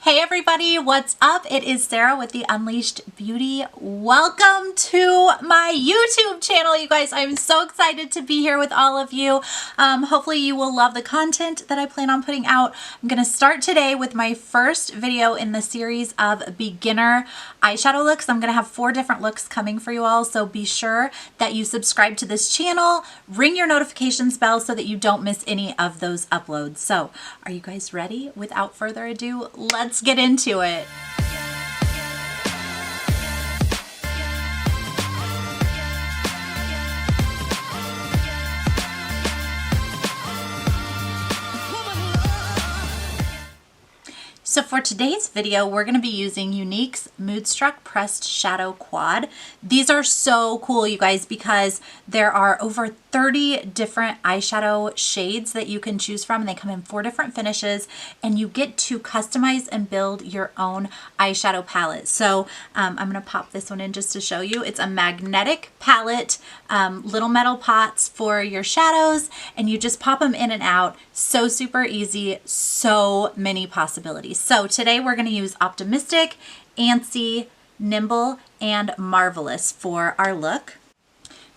Hey everybody, what's up? It is Sarah with the Unleashed Beauty. Welcome to my YouTube channel, you guys. I'm so excited to be here with all of you. Hopefully you will love the content that I plan on putting out. I'm going to start today with my first video in the series of beginner eyeshadow looks. I'm going to have 4 different looks coming for you all, so be sure that you subscribe to this channel, ring your notifications bell so that you don't miss any of those uploads. So are you guys ready? Without further ado, let's get into it. So for today's video, we're going to be using Younique's Moodstruck Pressed Shadow Quad. These are so cool, you guys, because there are over 30 different eyeshadow shades that you can choose from. And they come in 4 different finishes, and you get to customize and build your own eyeshadow palette. So I'm going to pop this one in just to show you. It's a magnetic palette, little metal pots for your shadows, and you just pop them in and out. So super easy, so many possibilities. So today we're going to use Optimistic, Antsy, Nimble, and Marvelous for our look.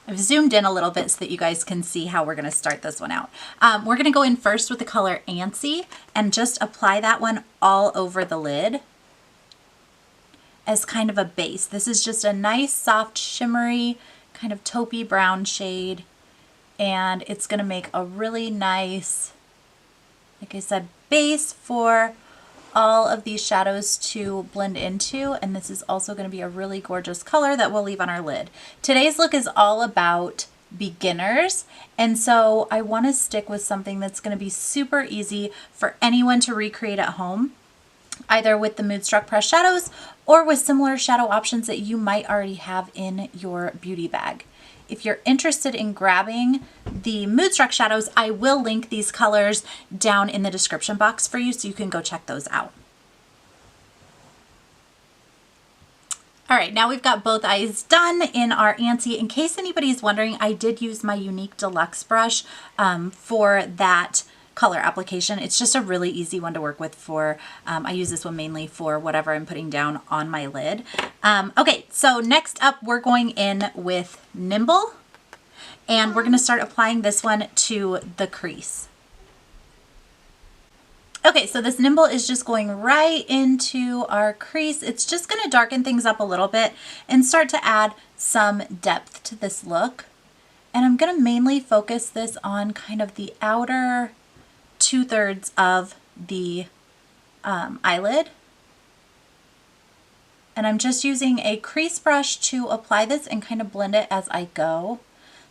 I've zoomed in a little bit so that you guys can see how we're going to start this one out. We're going to go in first with the color Antsy and just apply that one all over the lid as kind of a base. This is just a nice, soft, shimmery, kind of taupey brown shade, and it's going to make a really nice, like I said, base for all of these shadows to blend into, and this is also going to be a really gorgeous color that we'll leave on our lid. Today's look is all about beginners, and so I want to stick with something that's going to be super easy for anyone to recreate at home, either with the Moodstruck Pressed Shadows or with similar shadow options that you might already have in your beauty bag. If you're interested in grabbing the Moodstruck shadows, I will link these colors down in the description box for you so you can go check those out. All right, now we've got both eyes done in our Antsy. In case anybody's wondering, I did use my Younique Deluxe brush for that color application. It's just a really easy one to work with for, I use this one mainly for whatever I'm putting down on my lid. Okay, so next up we're going in with Nimble, and we're gonna start applying this one to the crease. Okay, so this Nimble is just going right into our crease. It's just gonna darken things up a little bit and start to add some depth to this look. And I'm gonna mainly focus this on kind of the outer 2/3 of the eyelid, and I'm just using a crease brush to apply this and kind of blend it as I go.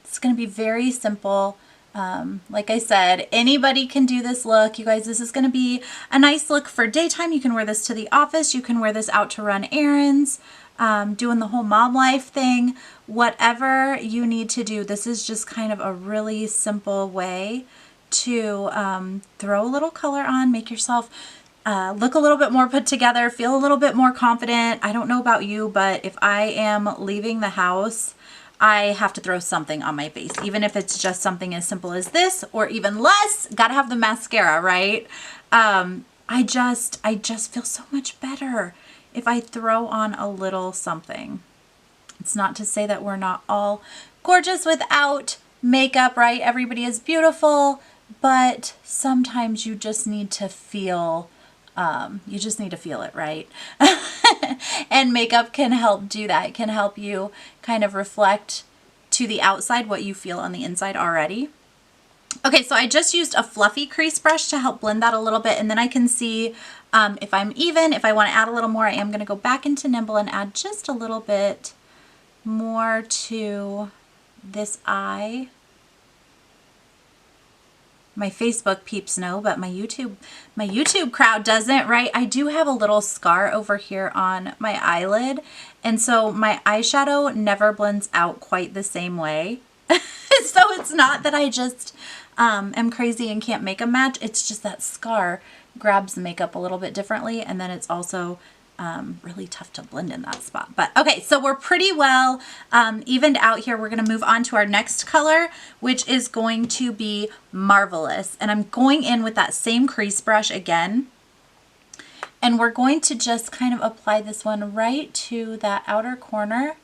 It's going to be very simple. Like I said, anybody can do this look. You guys, this is going to be a nice look for daytime. You can wear this to the office. You can wear this out to run errands, doing the whole mom life thing, whatever you need to do. This is just kind of a really simple way to throw a little color on, make yourself look a little bit more put together, feel a little bit more confident. I don't know about you, but if I am leaving the house, I have to throw something on my face, even if it's just something as simple as this, or even less. Gotta have the mascara, right? I just feel so much better if I throw on a little something. It's not to say that we're not all gorgeous without makeup, right? Everybody is beautiful, but sometimes you just need to feel, it, right? And makeup can help do that. It can help you kind of reflect to the outside what you feel on the inside already. Okay, so I just used a fluffy crease brush to help blend that a little bit, and then I can see if I'm even. If I want to add a little more, I am going to go back into Nimble and add just a little bit more to this eye. My Facebook peeps know, but my YouTube crowd doesn't, right? I do have a little scar over here on my eyelid, and so my eyeshadow never blends out quite the same way. So it's not that I just am crazy and can't make a match. It's just that scar grabs the makeup a little bit differently, and then it's also really tough to blend in that spot. But okay, so we're pretty well evened out here. We're going to move on to our next color, which is going to be Marvelous. And I'm going in with that same crease brush again. And we're going to just kind of apply this one right to that outer corner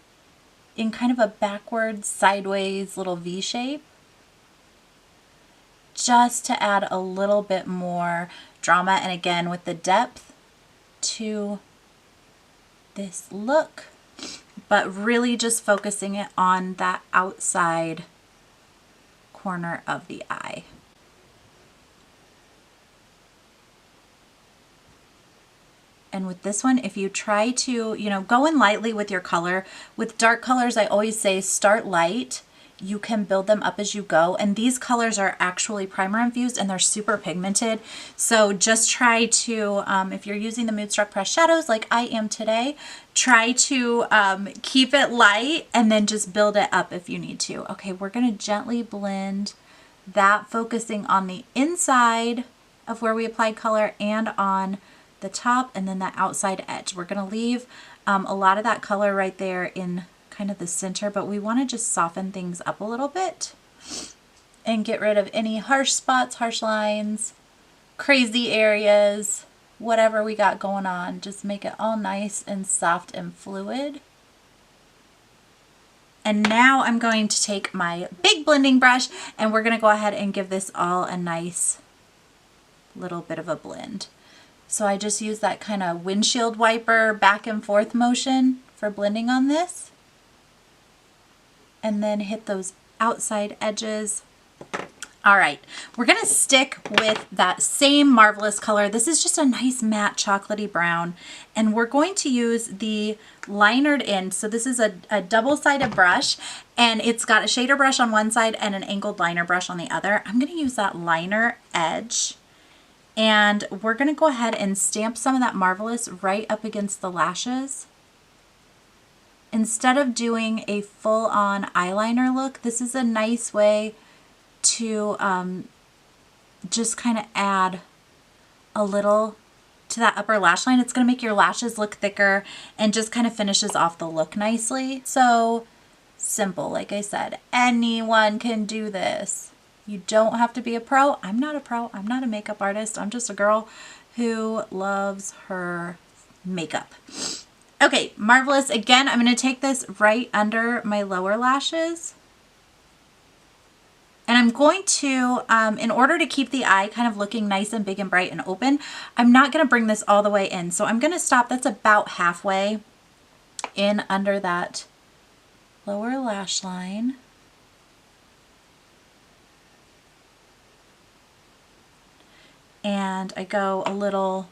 in kind of a backwards, sideways little V shape, just to add a little bit more drama and again with the depth to this look, but really just focusing it on that outside corner of the eye. And with this one, if you try to, go in lightly with your color. With dark colors, I always say start light. You can build them up as you go. And these colors are actually primer infused and they're super pigmented. So just try to, if you're using the Moodstruck Pressed Shadows like I am today, try to keep it light and then just build it up if you need to. Okay, we're gonna gently blend that, focusing on the inside of where we applied color and on the top and then the outside edge. We're going to leave a lot of that color right there in kind of the center, but we want to just soften things up a little bit and get rid of any harsh spots, harsh lines, crazy areas, whatever we got going on. Just make it all nice and soft and fluid. And now I'm going to take my big blending brush and we're going to go ahead and give this all a nice little bit of a blend. So I just use that kind of windshield wiper back and forth motion for blending on this. And then hit those outside edges. All right, we're gonna stick with that same Marvelous color. This is just a nice matte chocolatey brown. And we're going to use the linered end. So this is a double-sided brush and it's got a shader brush on one side and an angled liner brush on the other. I'm gonna use that liner edge. And we're going to go ahead and stamp some of that Marvelous right up against the lashes. Instead of doing a full-on eyeliner look, this is a nice way to just kind of add a little to that upper lash line. It's going to make your lashes look thicker and just kind of finishes off the look nicely. So simple, like I said, anyone can do this. You don't have to be a pro. I'm not a pro. I'm not a makeup artist. I'm just a girl who loves her makeup. Okay, Marvelous. Again, I'm going to take this right under my lower lashes. And I'm going to, in order to keep the eye kind of looking nice and big and bright and open, I'm not going to bring this all the way in. So I'm going to stop. That's about halfway in under that lower lash line. And I go a little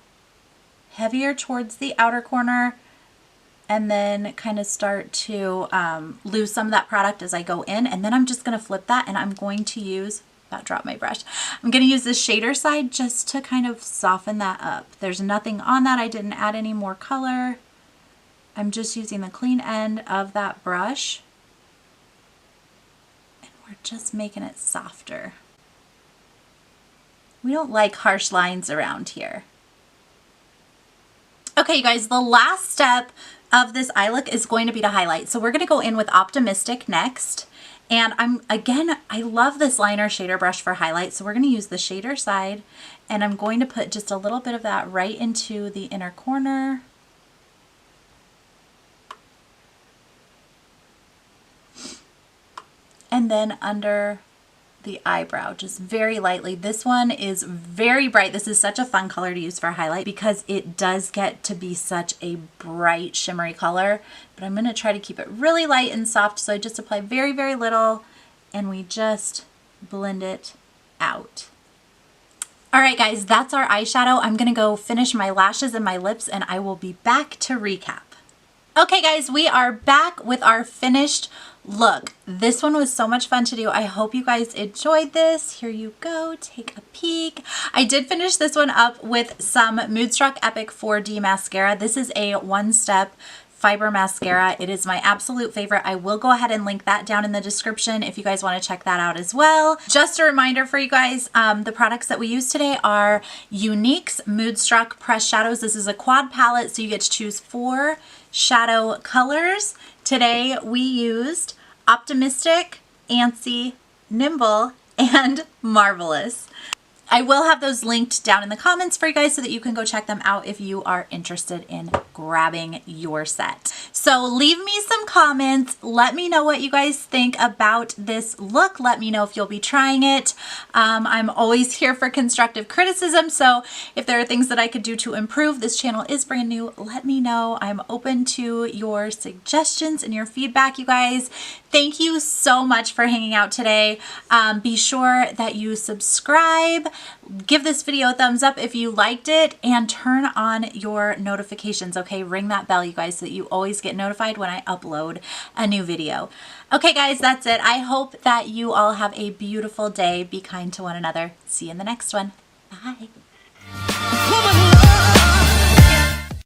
heavier towards the outer corner and then kind of start to lose some of that product as I go in. And then I'm just going to flip that and I'm going to use, about dropped my brush, I'm going to use this shader side just to kind of soften that up. There's nothing on that. I didn't add any more color. I'm just using the clean end of that brush and we're just making it softer. We don't like harsh lines around here. Okay, you guys, the last step of this eye look is going to be to highlight. So we're going to go in with Optimistic next. And I love this liner shader brush for highlight. So we're going to use the shader side and I'm going to put just a little bit of that right into the inner corner. And then under the eyebrow, just very lightly. This one is very bright. This is such a fun color to use for highlight because it does get to be such a bright shimmery color, but I'm going to try to keep it really light and soft. So I just apply very, very little and we just blend it out. All right, guys, that's our eyeshadow. I'm going to go finish my lashes and my lips and I will be back to recap. Okay, guys, we are back with our finished look. This one was so much fun to do. I hope you guys enjoyed this. Here you go. Take a peek. I did finish this one up with some Moodstruck Epic 4D mascara. This is a one-step fiber mascara. It is my absolute favorite. I will go ahead and link that down in the description if you guys want to check that out as well. Just a reminder for you guys, the products that we use today are Younique's Moodstruck Pressed Shadows. This is a quad palette, so you get to choose 4 shadow colors. Today we used Optimistic, Antsy, Nimble, and Marvelous. I will have those linked down in the comments for you guys so that you can go check them out if you are interested in grabbing your set. So leave me some comments. Let me know what you guys think about this look. Let me know if you'll be trying it. I'm always here for constructive criticism, so if there are things that I could do to improve, this channel is brand new, let me know. I'm open to your suggestions and your feedback, you guys. Thank you so much for hanging out today. Be sure that you subscribe, give this video a thumbs up if you liked it, and turn on your notifications, okay? Ring that bell, you guys, so that you always get notified when I upload a new video. Okay, guys, that's it. I hope that you all have a beautiful day. Be kind to one another. See you in the next one. Bye.